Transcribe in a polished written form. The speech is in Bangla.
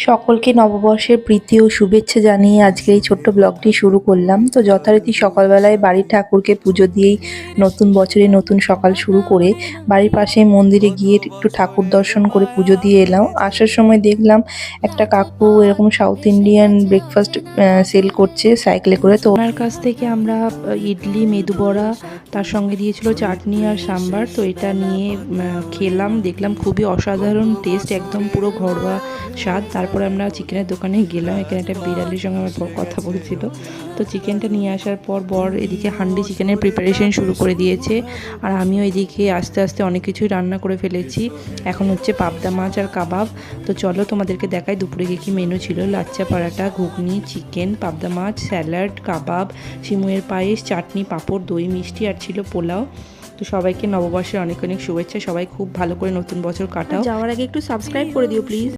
সকলকে নববর্ষের প্রীতি ও শুভেচ্ছা জানিয়ে আজকের এই ছোট্ট ব্লগটি শুরু করলাম। তো যথারীতি সকালবেলায় বাড়ির ঠাকুরকে পুজো দিয়েই নতুন বছরে নতুন সকাল শুরু করে বাড়ির পাশে মন্দিরে গিয়ে একটু ঠাকুর দর্শন করে পুজো দিয়ে এলাম। আসার সময় দেখলাম একটা কাকু এরকম সাউথ ইন্ডিয়ান ব্রেকফাস্ট সেল করছে সাইকেলে করে। তো ওনার কাছ থেকে আমরা ইডলি, মেদু বড়া, তার সঙ্গে দিয়েছিল চাটনি আর সাম্বার। তো এটা নিয়ে খেলাম, দেখলাম খুবই অসাধারণ টেস্ট, একদম পুরো ঘরোয়া স্বাদ। তারপরে আমরা চিকেনের দোকানে গেলাম, এখানে একটা বিড়ালের সঙ্গে আমার বর কথা বলছিল। তো চিকেনটা নিয়ে আসার পর বর এদিকে হান্ডি চিকেনের প্রিপারেশন শুরু করে দিয়েছে, আর আমিও এদিকে আস্তে আস্তে অনেক কিছুই রান্না করে ফেলেছি। এখন হচ্ছে পাবদা মাছ আর কাবাব। তো চলো তোমাদেরকে দেখাই দুপুরে কী মেনু ছিল। লাচ্চা পরাটা, ঘুগনি, চিকেন, পাবদা মাছ, স্যালাড, কাবাব, সিমুয়ের পায়েস, চাটনি, পাঁপড়, দই, মিষ্টি আর ছিল পোলাও। তো সবাইকে নববর্ষের অনেক অনেক শুভেচ্ছা। সবাই খুব ভালো করে নতুন বছর কাটাও। যাওয়ার আগে একটু সাবস্ক্রাইব করে দিও প্লিজ।